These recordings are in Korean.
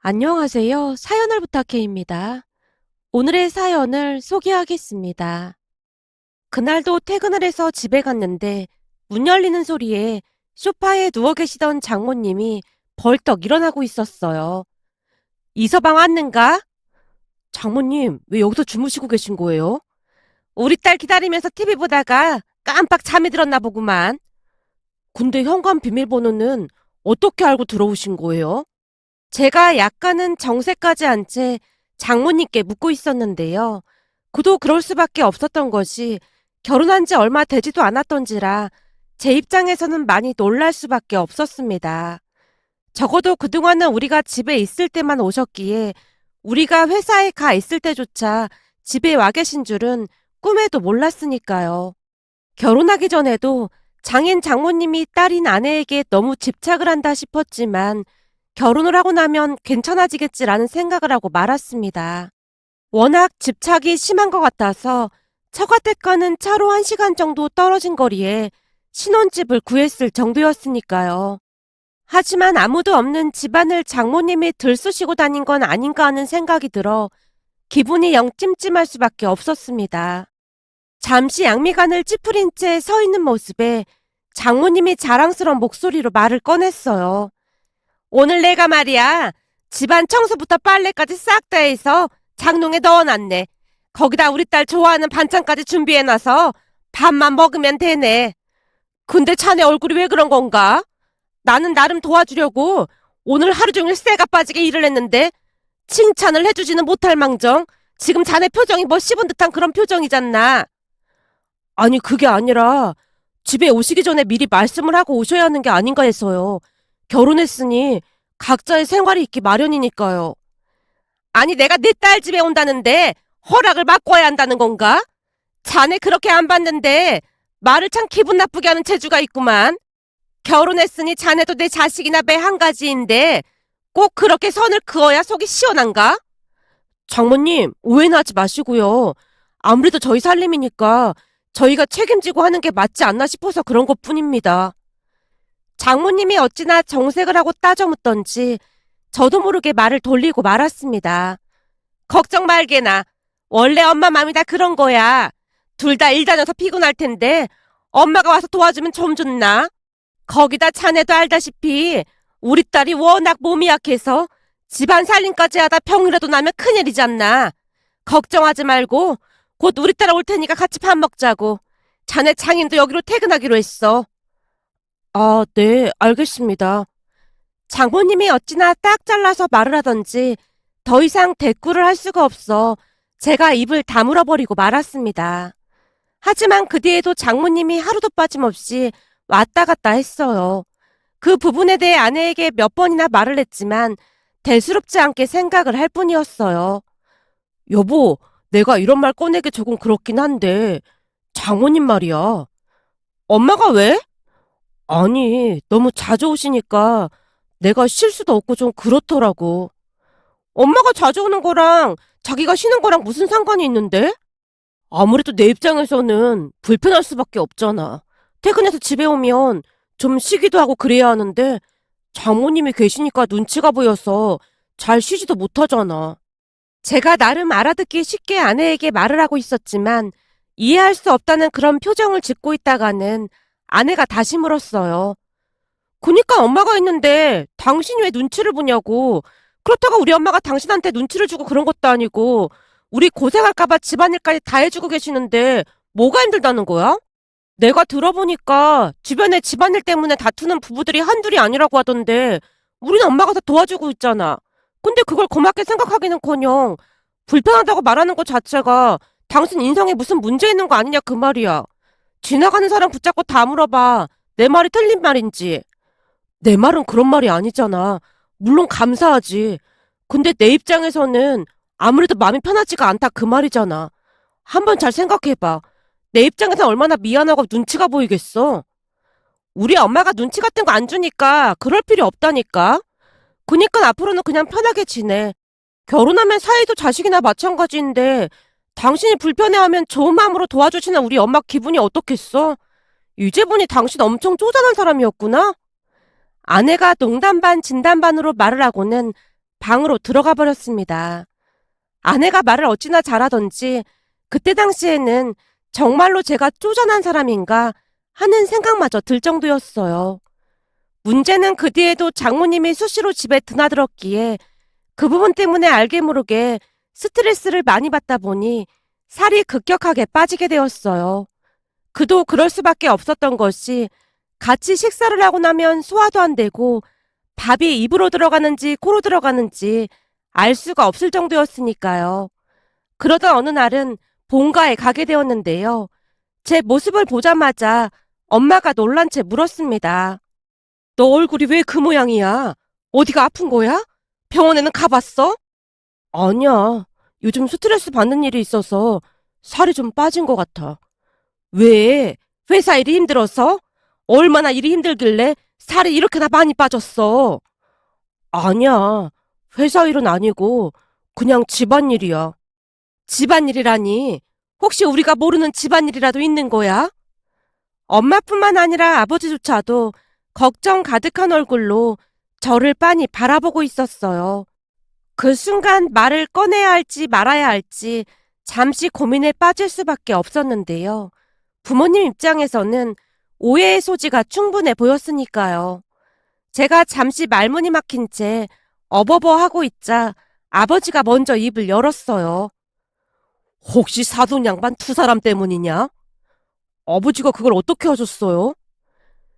안녕하세요. 사연을 부탁해입니다. 오늘의 사연을 소개하겠습니다. 그날도 퇴근을 해서 집에 갔는데 문 열리는 소리에 소파에 누워 계시던 장모님이 벌떡 일어나고 있었어요. 이서방 왔는가? 장모님, 왜 여기서 주무시고 계신 거예요? 우리 딸 기다리면서 TV 보다가 깜빡 잠이 들었나 보구만. 근데 현관 비밀번호는 어떻게 알고 들어오신 거예요? 제가 약간은 정색까지 한 채 장모님께 묻고 있었는데요. 그도 그럴 수밖에 없었던 것이 결혼한 지 얼마 되지도 않았던지라 제 입장에서는 많이 놀랄 수밖에 없었습니다. 적어도 그동안은 우리가 집에 있을 때만 오셨기에 우리가 회사에 가 있을 때조차 집에 와 계신 줄은 꿈에도 몰랐으니까요. 결혼하기 전에도 장인 장모님이 딸인 아내에게 너무 집착을 한다 싶었지만 결혼을 하고 나면 괜찮아지겠지라는 생각을 하고 말았습니다. 워낙 집착이 심한 것 같아서 처가댁과는 차로 1시간 정도 떨어진 거리에 신혼집을 구했을 정도였으니까요. 하지만 아무도 없는 집안을 장모님이 들쑤시고 다닌 건 아닌가 하는 생각이 들어 기분이 영 찜찜할 수밖에 없었습니다. 잠시 양미간을 찌푸린 채 서 있는 모습에 장모님이 자랑스러운 목소리로 말을 꺼냈어요. 오늘 내가 말이야, 집안 청소부터 빨래까지 싹 다 해서 장롱에 넣어놨네. 거기다 우리 딸 좋아하는 반찬까지 준비해놔서 밥만 먹으면 되네. 근데 자네 얼굴이 왜 그런 건가? 나는 나름 도와주려고 오늘 하루 종일 쇠가 빠지게 일을 했는데 칭찬을 해주지는 못할 망정 지금 자네 표정이 뭐 씹은 듯한 그런 표정이잖나. 아니 그게 아니라 집에 오시기 전에 미리 말씀을 하고 오셔야 하는 게 아닌가 해서요. 결혼했으니 각자의 생활이 있기 마련이니까요. 아니 내가 내 딸 집에 온다는데 허락을 받고 와야 한다는 건가? 자네 그렇게 안 받는데 말을 참 기분 나쁘게 하는 재주가 있구만. 결혼했으니 자네도 내 자식이나 매 한 가지인데 꼭 그렇게 선을 그어야 속이 시원한가? 장모님, 오해는 하지 마시고요. 아무래도 저희 살림이니까 저희가 책임지고 하는 게 맞지 않나 싶어서 그런 것뿐입니다. 장모님이 어찌나 정색을 하고 따져 묻던지 저도 모르게 말을 돌리고 말았습니다. 걱정 말게나. 원래 엄마 맘이 다 그런 거야. 둘 다 일 다녀서 피곤할 텐데 엄마가 와서 도와주면 좀 좋나? 거기다 자네도 알다시피 우리 딸이 워낙 몸이 약해서 집안 살림까지 하다 병이라도 나면 큰일이잖나. 걱정하지 말고 곧 우리 딸 올 테니까 같이 밥 먹자고. 자네 장인도 여기로 퇴근하기로 했어. 아, 네, 알겠습니다. 장모님이 어찌나 딱 잘라서 말을 하던지 더 이상 대꾸를 할 수가 없어 제가 입을 다물어 버리고 말았습니다. 하지만 그 뒤에도 장모님이 하루도 빠짐없이 왔다 갔다 했어요. 그 부분에 대해 아내에게 몇 번이나 말을 했지만 대수롭지 않게 생각을 할 뿐이었어요. 여보, 내가 이런 말 꺼내기 조금 그렇긴 한데 장모님 말이야. 엄마가 왜? 아니, 너무 자주 오시니까 내가 쉴 수도 없고 좀 그렇더라고. 엄마가 자주 오는 거랑 자기가 쉬는 거랑 무슨 상관이 있는데? 아무래도 내 입장에서는 불편할 수밖에 없잖아. 퇴근해서 집에 오면 좀 쉬기도 하고 그래야 하는데 장모님이 계시니까 눈치가 보여서 잘 쉬지도 못하잖아. 제가 나름 알아듣기 쉽게 아내에게 말을 하고 있었지만 이해할 수 없다는 그런 표정을 짓고 있다가는 아내가 다시 물었어요. 그니까 엄마가 있는데 당신이 왜 눈치를 보냐고. 그렇다고 우리 엄마가 당신한테 눈치를 주고 그런 것도 아니고 우리 고생할까봐 집안일까지 다 해주고 계시는데 뭐가 힘들다는 거야? 내가 들어보니까 주변에 집안일 때문에 다투는 부부들이 한둘이 아니라고 하던데 우리는 엄마가 다 도와주고 있잖아. 근데 그걸 고맙게 생각하기는커녕 불편하다고 말하는 것 자체가 당신 인성에 무슨 문제 있는 거 아니냐 그 말이야. 지나가는 사람 붙잡고 다 물어봐. 내 말이 틀린 말인지. 내 말은 그런 말이 아니잖아. 물론 감사하지. 근데 내 입장에서는 아무래도 마음이 편하지가 않다 그 말이잖아. 한번 잘 생각해봐. 내 입장에서 얼마나 미안하고 눈치가 보이겠어. 우리 엄마가 눈치 같은 거 안 주니까 그럴 필요 없다니까. 그니까 앞으로는 그냥 편하게 지내. 결혼하면 사이도 자식이나 마찬가지인데 당신이 불편해하면 좋은 마음으로 도와주시는 우리 엄마 기분이 어떻겠어? 이제 보니 당신 엄청 쪼잔한 사람이었구나. 아내가 농담 반 진담 반으로 말을 하고는 방으로 들어가 버렸습니다. 아내가 말을 어찌나 잘하던지 그때 당시에는 정말로 제가 쪼잔한 사람인가 하는 생각마저 들 정도였어요. 문제는 그 뒤에도 장모님이 수시로 집에 드나들었기에 그 부분 때문에 알게 모르게 스트레스를 많이 받다 보니 살이 급격하게 빠지게 되었어요. 그도 그럴 수밖에 없었던 것이 같이 식사를 하고 나면 소화도 안 되고 밥이 입으로 들어가는지 코로 들어가는지 알 수가 없을 정도였으니까요. 그러던 어느 날은 본가에 가게 되었는데요. 제 모습을 보자마자 엄마가 놀란 채 물었습니다. 너 얼굴이 왜 그 모양이야? 어디가 아픈 거야? 병원에는 가봤어? 아니야. 요즘 스트레스 받는 일이 있어서 살이 좀 빠진 것 같아. 왜? 회사 일이 힘들어서? 얼마나 일이 힘들길래 살이 이렇게나 많이 빠졌어? 아니야. 회사 일은 아니고 그냥 집안일이야. 집안일이라니? 혹시 우리가 모르는 집안일이라도 있는 거야? 엄마뿐만 아니라 아버지조차도 걱정 가득한 얼굴로 저를 빤히 바라보고 있었어요. 그 순간 말을 꺼내야 할지 말아야 할지 잠시 고민에 빠질 수밖에 없었는데요. 부모님 입장에서는 오해의 소지가 충분해 보였으니까요. 제가 잠시 말문이 막힌 채 어버버 하고 있자 아버지가 먼저 입을 열었어요. 혹시 사돈 양반 두 사람 때문이냐? 아버지가 그걸 어떻게 하셨어요?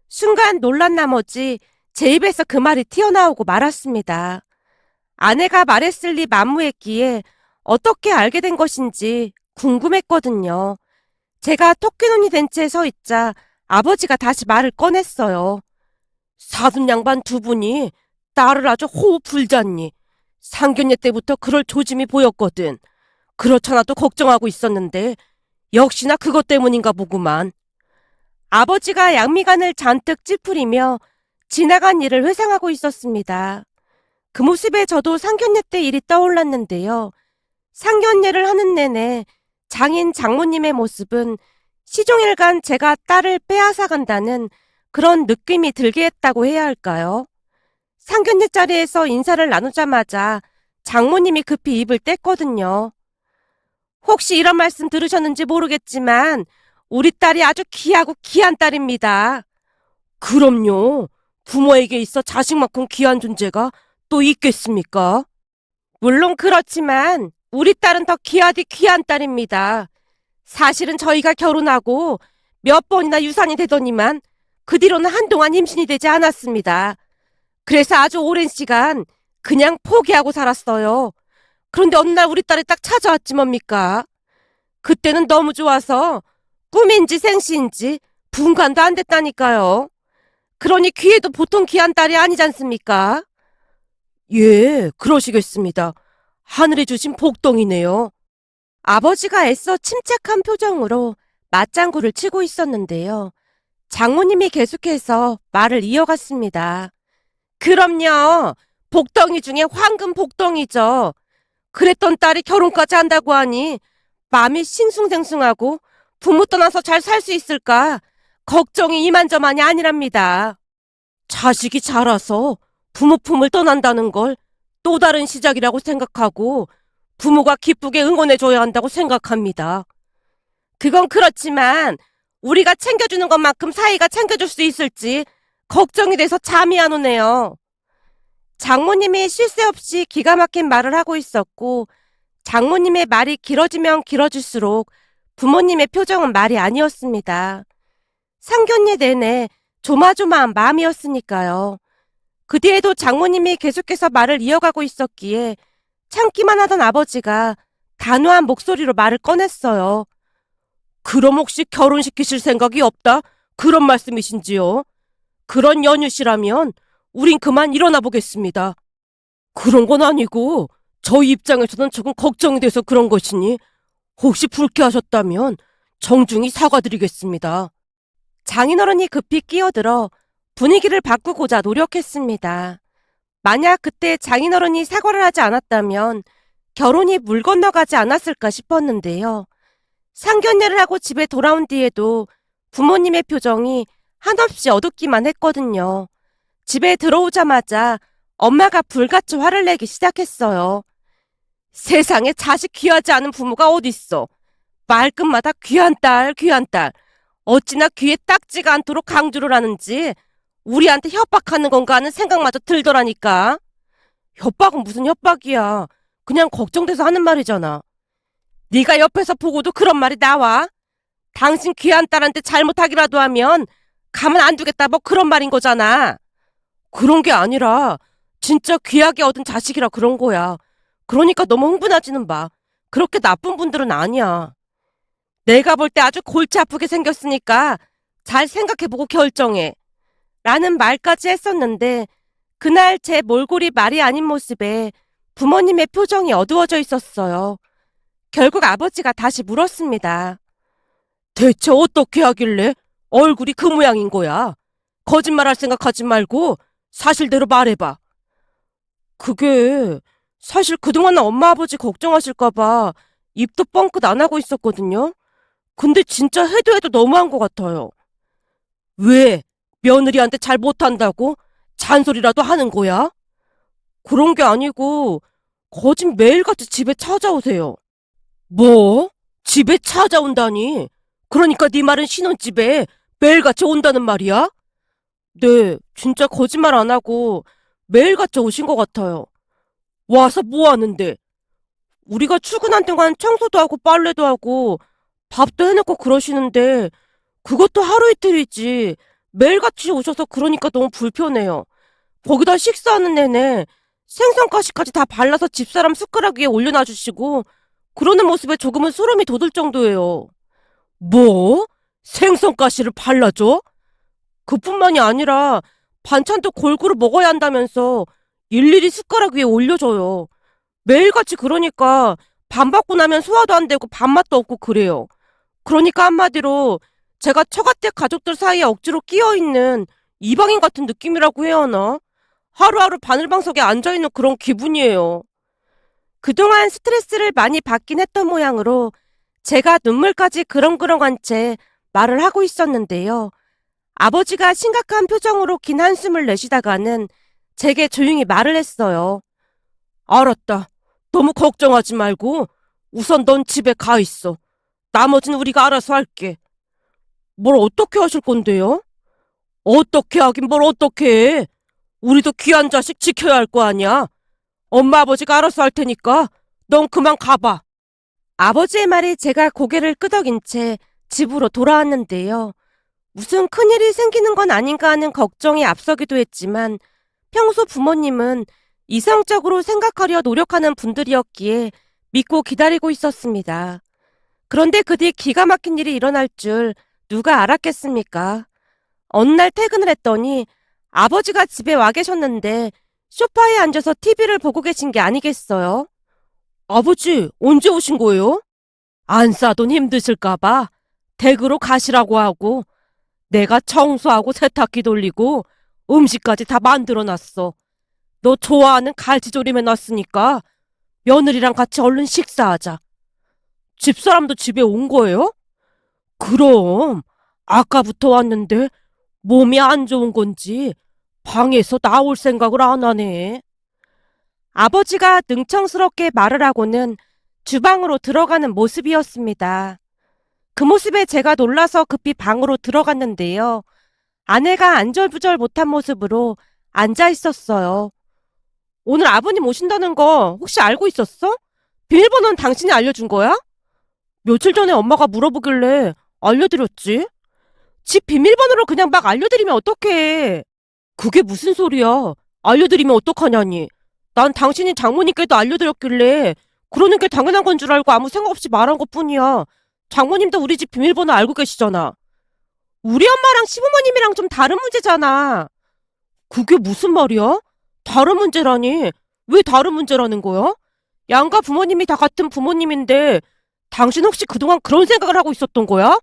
순간 놀란 나머지 제 입에서 그 말이 튀어나오고 말았습니다. 아내가 말했을 리 만무했기에 어떻게 알게 된 것인지 궁금했거든요. 제가 토끼눈이 된 채 서 있자 아버지가 다시 말을 꺼냈어요. 사돈 양반 두 분이 딸을 아주 호흡 불잖니. 상견례 때부터 그럴 조짐이 보였거든. 그렇잖아도 걱정하고 있었는데 역시나 그것 때문인가 보구만. 아버지가 양미간을 잔뜩 찌푸리며 지나간 일을 회상하고 있었습니다. 그 모습에 저도 상견례 때 일이 떠올랐는데요. 상견례를 하는 내내 장인 장모님의 모습은 시종일관 제가 딸을 빼앗아 간다는 그런 느낌이 들게 했다고 해야 할까요? 상견례 자리에서 인사를 나누자마자 장모님이 급히 입을 뗐거든요. 혹시 이런 말씀 들으셨는지 모르겠지만 우리 딸이 아주 귀하고 귀한 딸입니다. 그럼요. 부모에게 있어 자식만큼 귀한 존재가 또 있겠습니까? 물론 그렇지만 우리 딸은 더 귀하디 귀한 딸입니다. 사실은 저희가 결혼하고 몇 번이나 유산이 되더니만 그 뒤로는 한동안 임신이 되지 않았습니다. 그래서 아주 오랜 시간 그냥 포기하고 살았어요. 그런데 어느 날 우리 딸이 딱 찾아왔지 뭡니까? 그때는 너무 좋아서 꿈인지 생시인지 분간도 안 됐다니까요. 그러니 귀에도 보통 귀한 딸이 아니지 않습니까? 예, 그러시겠습니다. 하늘이 주신 복덩이네요. 아버지가 애써 침착한 표정으로 맞장구를 치고 있었는데요. 장모님이 계속해서 말을 이어갔습니다. 그럼요. 복덩이 중에 황금 복덩이죠. 그랬던 딸이 결혼까지 한다고 하니 마음이 싱숭생숭하고 부모 떠나서 잘 살 수 있을까 걱정이 이만저만이 아니랍니다. 자식이 자라서 부모 품을 떠난다는 걸 또 다른 시작이라고 생각하고 부모가 기쁘게 응원해줘야 한다고 생각합니다. 그건 그렇지만 우리가 챙겨주는 것만큼 사이가 챙겨줄 수 있을지 걱정이 돼서 잠이 안 오네요. 장모님이 쉴 새 없이 기가 막힌 말을 하고 있었고 장모님의 말이 길어지면 길어질수록 부모님의 표정은 말이 아니었습니다. 상견례 내내 조마조마한 마음이었으니까요. 그 뒤에도 장모님이 계속해서 말을 이어가고 있었기에 참기만 하던 아버지가 단호한 목소리로 말을 꺼냈어요. 그럼 혹시 결혼시키실 생각이 없다? 그런 말씀이신지요? 그런 연유시라면 우린 그만 일어나 보겠습니다. 그런 건 아니고 저희 입장에서는 조금 걱정이 돼서 그런 것이니 혹시 불쾌하셨다면 정중히 사과드리겠습니다. 장인어른이 급히 끼어들어 분위기를 바꾸고자 노력했습니다. 만약 그때 장인어른이 사과를 하지 않았다면 결혼이 물 건너가지 않았을까 싶었는데요. 상견례를 하고 집에 돌아온 뒤에도 부모님의 표정이 한없이 어둡기만 했거든요. 집에 들어오자마자 엄마가 불같이 화를 내기 시작했어요. 세상에 자식 귀하지 않은 부모가 어딨어. 말끝마다 귀한 딸, 귀한 딸. 어찌나 귀에 딱지가 않도록 강조를 하는지 우리한테 협박하는 건가 하는 생각마저 들더라니까. 협박은 무슨 협박이야. 그냥 걱정돼서 하는 말이잖아. 네가 옆에서 보고도 그런 말이 나와? 당신 귀한 딸한테 잘못하기라도 하면 가만 안 두겠다 뭐 그런 말인 거잖아. 그런 게 아니라 진짜 귀하게 얻은 자식이라 그런 거야. 그러니까 너무 흥분하지는 마. 그렇게 나쁜 분들은 아니야. 내가 볼 때 아주 골치 아프게 생겼으니까 잘 생각해보고 결정해. 라는 말까지 했었는데 그날 제 몰골이 말이 아닌 모습에 부모님의 표정이 어두워져 있었어요. 결국 아버지가 다시 물었습니다. 대체 어떻게 하길래 얼굴이 그 모양인 거야? 거짓말할 생각하지 말고 사실대로 말해봐. 그게 사실 그동안 엄마 아버지 걱정하실까봐 입도 뻥끗 안 하고 있었거든요. 근데 진짜 해도 해도 너무한 것 같아요. 왜? 며느리한테 잘 못한다고? 잔소리라도 하는 거야? 그런 게 아니고 거짓 매일같이 집에 찾아오세요. 뭐? 집에 찾아온다니? 그러니까 네 말은 신혼집에 매일같이 온다는 말이야? 네, 진짜 거짓말 안 하고 매일같이 오신 것 같아요. 와서 뭐 하는데? 우리가 출근한 동안 청소도 하고 빨래도 하고 밥도 해놓고 그러시는데 그것도 하루 이틀이지 매일같이 오셔서 그러니까 너무 불편해요. 거기다 식사하는 내내 생선가시까지 다 발라서 집사람 숟가락 위에 올려놔주시고 그러는 모습에 조금은 소름이 돋을 정도예요. 뭐? 생선가시를 발라줘? 그뿐만이 아니라 반찬도 골고루 먹어야 한다면서 일일이 숟가락 위에 올려줘요. 매일같이 그러니까 밥 먹고 나면 소화도 안 되고 밥맛도 없고 그래요. 그러니까 한마디로 제가 처가댁 가족들 사이에 억지로 끼어있는 이방인 같은 느낌이라고 해야 하나? 하루하루 바늘방석에 앉아있는 그런 기분이에요. 그동안 스트레스를 많이 받긴 했던 모양으로 제가 눈물까지 그렁그렁한 채 말을 하고 있었는데요. 아버지가 심각한 표정으로 긴 한숨을 내쉬다가는 제게 조용히 말을 했어요. 알았다. 너무 걱정하지 말고 우선 넌 집에 가 있어. 나머지는 우리가 알아서 할게. 뭘 어떻게 하실 건데요? 어떻게 하긴 뭘 어떻게 해. 우리도 귀한 자식 지켜야 할 거 아니야. 엄마 아버지가 알아서 할 테니까 넌 그만 가봐. 아버지의 말에 제가 고개를 끄덕인 채 집으로 돌아왔는데요. 무슨 큰일이 생기는 건 아닌가 하는 걱정이 앞서기도 했지만 평소 부모님은 이성적으로 생각하려 노력하는 분들이었기에 믿고 기다리고 있었습니다. 그런데 그 뒤 기가 막힌 일이 일어날 줄 누가 알았겠습니까? 어느 날 퇴근을 했더니 아버지가 집에 와 계셨는데 소파에 앉아서 TV를 보고 계신 게 아니겠어요? 아버지, 언제 오신 거예요? 안 싸돈 힘드실까봐 댁으로 가시라고 하고 내가 청소하고 세탁기 돌리고 음식까지 다 만들어놨어. 너 좋아하는 갈치조림 해놨으니까 며느리랑 같이 얼른 식사하자. 집사람도 집에 온 거예요? 그럼 아까부터 왔는데 몸이 안 좋은 건지 방에서 나올 생각을 안 하네. 아버지가 능청스럽게 말을 하고는 주방으로 들어가는 모습이었습니다. 그 모습에 제가 놀라서 급히 방으로 들어갔는데요. 아내가 안절부절 못한 모습으로 앉아 있었어요. 오늘 아버님 오신다는 거 혹시 알고 있었어? 비밀번호는 당신이 알려준 거야? 며칠 전에 엄마가 물어보길래 알려드렸지. 집 비밀번호를 그냥 막 알려드리면 어떡해. 그게 무슨 소리야. 알려드리면 어떡하냐니. 난 당신이 장모님께도 알려드렸길래 그러는 게 당연한 건 줄 알고 아무 생각 없이 말한 것뿐이야. 장모님도 우리 집 비밀번호 알고 계시잖아. 우리 엄마랑 시부모님이랑 좀 다른 문제잖아. 그게 무슨 말이야? 다른 문제라니. 왜 다른 문제라는 거야? 양가 부모님이 다 같은 부모님인데 당신 혹시 그동안 그런 생각을 하고 있었던 거야?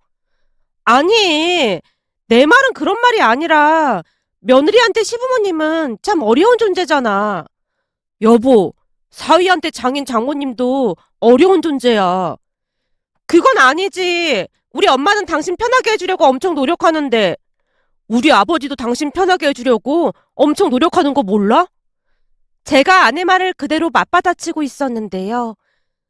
아니, 내 말은 그런 말이 아니라 며느리한테 시부모님은 참 어려운 존재잖아. 여보, 사위한테 장인 장모님도 어려운 존재야. 그건 아니지. 우리 엄마는 당신 편하게 해주려고 엄청 노력하는데 우리 아버지도 당신 편하게 해주려고 엄청 노력하는 거 몰라? 제가 아내 말을 그대로 맞받아치고 있었는데요.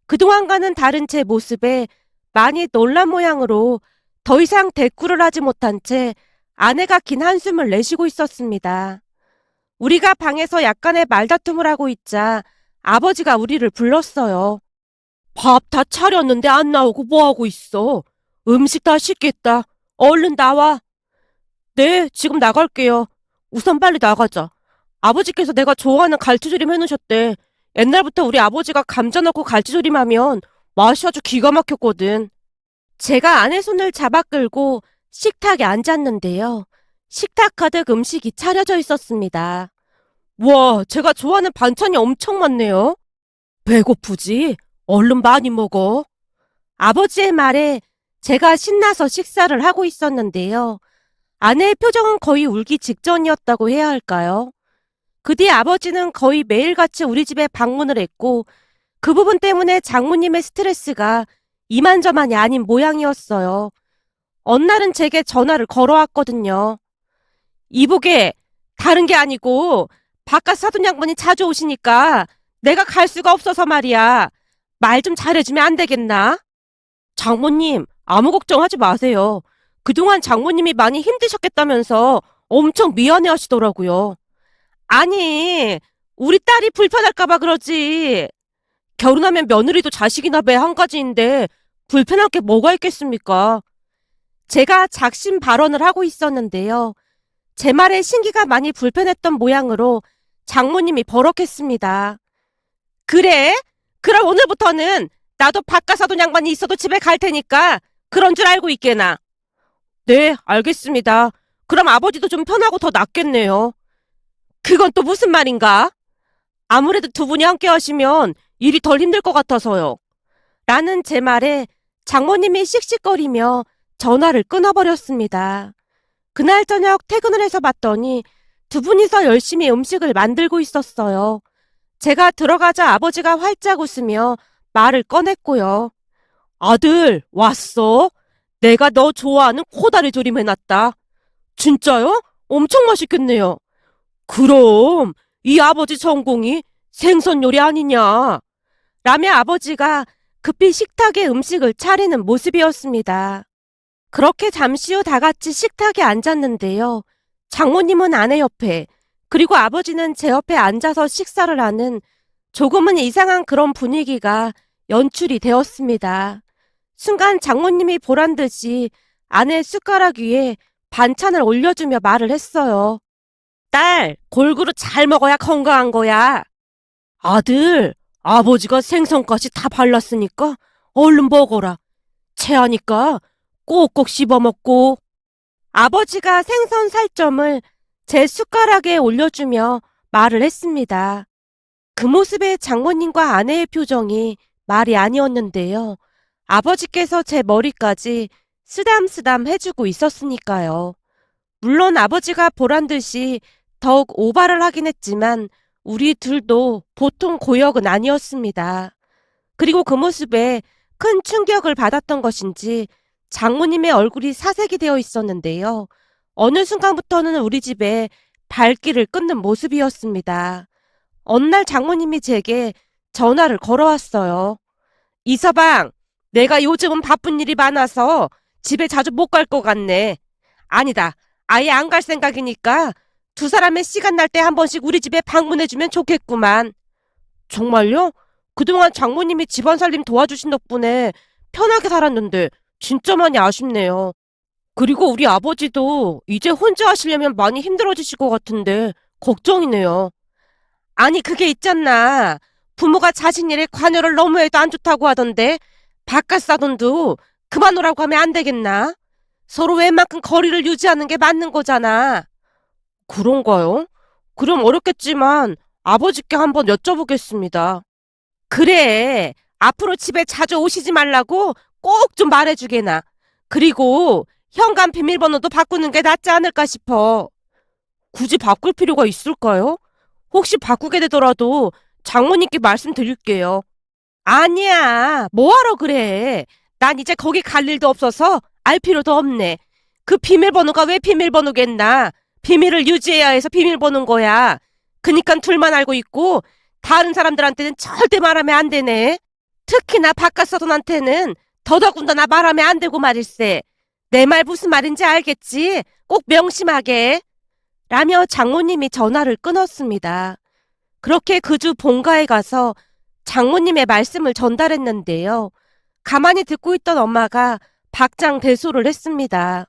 그동안과는 다른 제 모습에 많이 놀란 모양으로 더 이상 대꾸를 하지 못한 채 아내가 긴 한숨을 내쉬고 있었습니다. 우리가 방에서 약간의 말다툼을 하고 있자 아버지가 우리를 불렀어요. 밥 다 차렸는데 안 나오고 뭐하고 있어? 음식 다 식겠다. 얼른 나와. 네, 지금 나갈게요. 우선 빨리 나가자. 아버지께서 내가 좋아하는 갈치조림 해놓으셨대. 옛날부터 우리 아버지가 감자 넣고 갈치조림 하면 맛이 아주 기가 막혔거든. 제가 아내 손을 잡아 끌고 식탁에 앉았는데요. 식탁 가득 음식이 차려져 있었습니다. 와, 제가 좋아하는 반찬이 엄청 많네요. 배고프지? 얼른 많이 먹어. 아버지의 말에 제가 신나서 식사를 하고 있었는데요. 아내의 표정은 거의 울기 직전이었다고 해야 할까요? 그 뒤 아버지는 거의 매일같이 우리 집에 방문을 했고 그 부분 때문에 장모님의 스트레스가 이만저만이 아닌 모양이었어요. 어느 날은 제게 전화를 걸어왔거든요. 이보게, 다른 게 아니고 바깥 사돈 양반이 자주 오시니까 내가 갈 수가 없어서 말이야. 말 좀 잘해주면 안 되겠나? 장모님, 아무 걱정하지 마세요. 그동안 장모님이 많이 힘드셨겠다면서 엄청 미안해 하시더라고요. 아니, 우리 딸이 불편할까봐 그러지. 결혼하면 며느리도 자식이나 배 한 가지인데 불편할 게 뭐가 있겠습니까? 제가 작심 발언을 하고 있었는데요. 제 말에 신기가 많이 불편했던 모양으로 장모님이 버럭했습니다. 그래? 그럼 오늘부터는 나도 바깥사돈 양반이 있어도 집에 갈 테니까 그런 줄 알고 있게나. 네, 알겠습니다. 그럼 아버지도 좀 편하고 더 낫겠네요. 그건 또 무슨 말인가? 아무래도 두 분이 함께 하시면 일이 덜 힘들 것 같아서요. 라는 제 말에 장모님이 씩씩거리며 전화를 끊어버렸습니다. 그날 저녁 퇴근을 해서 봤더니 두 분이서 열심히 음식을 만들고 있었어요. 제가 들어가자 아버지가 활짝 웃으며 말을 꺼냈고요. 아들, 왔어? 내가 너 좋아하는 코다리 조림 해놨다. 진짜요? 엄청 맛있겠네요. 그럼 이 아버지 전공이 생선 요리 아니냐? 라며 아버지가 급히 식탁에 음식을 차리는 모습이었습니다. 그렇게 잠시 후 다 같이 식탁에 앉았는데요. 장모님은 아내 옆에, 그리고 아버지는 제 옆에 앉아서 식사를 하는 조금은 이상한 그런 분위기가 연출이 되었습니다. 순간 장모님이 보란 듯이 아내 숟가락 위에 반찬을 올려주며 말을 했어요. 딸, 골고루 잘 먹어야 건강한 거야. 아들, 아버지가 생선까지 다 발랐으니까 얼른 먹어라. 체하니까 꼭꼭 씹어먹고. 아버지가 생선 살점을 제 숟가락에 올려주며 말을 했습니다. 그 모습에 장모님과 아내의 표정이 말이 아니었는데요. 아버지께서 제 머리까지 쓰담쓰담 해주고 있었으니까요. 물론 아버지가 보란 듯이 더욱 오바를 하긴 했지만 우리 둘도 보통 고역은 아니었습니다. 그리고 그 모습에 큰 충격을 받았던 것인지 장모님의 얼굴이 사색이 되어 있었는데요. 어느 순간부터는 우리 집에 발길을 끊는 모습이었습니다. 어느 날 장모님이 제게 전화를 걸어왔어요. 이서방, 내가 요즘은 바쁜 일이 많아서 집에 자주 못 갈 것 같네. 아니다, 아예 안 갈 생각이니까 두 사람의 시간 날 때 한 번씩 우리 집에 방문해주면 좋겠구만. 정말요? 그동안 장모님이 집안 살림 도와주신 덕분에 편하게 살았는데 진짜 많이 아쉽네요. 그리고 우리 아버지도 이제 혼자 하시려면 많이 힘들어지실 것 같은데 걱정이네요. 아니 그게 있잖아. 부모가 자식 일에 관여를 너무 해도 안 좋다고 하던데 바깥 사돈도 그만오라고 하면 안 되겠나? 서로 웬만큼 거리를 유지하는 게 맞는 거잖아. 그런가요? 그럼 어렵겠지만 아버지께 한번 여쭤보겠습니다. 그래. 앞으로 집에 자주 오시지 말라고 꼭 좀 말해주게나. 그리고 현관 비밀번호도 바꾸는 게 낫지 않을까 싶어. 굳이 바꿀 필요가 있을까요? 혹시 바꾸게 되더라도 장모님께 말씀드릴게요. 아니야. 뭐하러 그래. 난 이제 거기 갈 일도 없어서 알 필요도 없네. 그 비밀번호가 왜 비밀번호겠나. 비밀을 유지해야 해서 비밀번호인 거야. 그니깐 둘만 알고 있고 다른 사람들한테는 절대 말하면 안 되네. 특히나 바깥 사돈한테는 더더군다나 말하면 안 되고 말일세. 내 말 무슨 말인지 알겠지? 꼭 명심하게. 라며 장모님이 전화를 끊었습니다. 그렇게 그 주 본가에 가서 장모님의 말씀을 전달했는데요. 가만히 듣고 있던 엄마가 박장대소를 했습니다.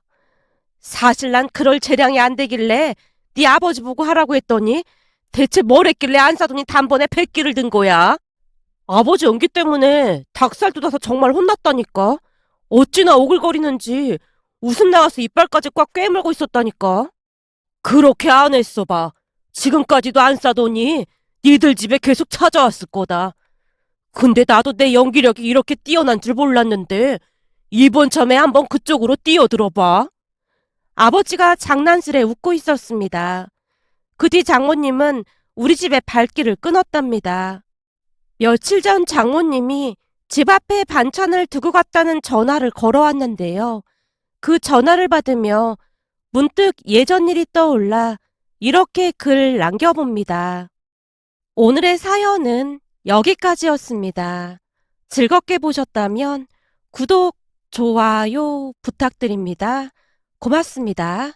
사실 난 그럴 재량이 안 되길래 네 아버지 보고 하라고 했더니 대체 뭘 했길래 안 사더니 단번에 백기를 든 거야? 아버지 연기 때문에 닭살 돋아서 정말 혼났다니까. 어찌나 오글거리는지 웃음 나와서 이빨까지 꽉 꿰물고 있었다니까. 그렇게 안 했어 봐. 지금까지도 안 싸더니 니들 집에 계속 찾아왔을 거다. 근데 나도 내 연기력이 이렇게 뛰어난 줄 몰랐는데 이번 참에 한번 그쪽으로 뛰어들어봐. 아버지가 장난스레 웃고 있었습니다. 그 뒤 장모님은 우리 집에 발길을 끊었답니다. 며칠 전 장모님이 집 앞에 반찬을 두고 갔다는 전화를 걸어왔는데요. 그 전화를 받으며 문득 예전 일이 떠올라 이렇게 글 남겨봅니다. 오늘의 사연은 여기까지였습니다. 즐겁게 보셨다면 구독, 좋아요 부탁드립니다. 고맙습니다.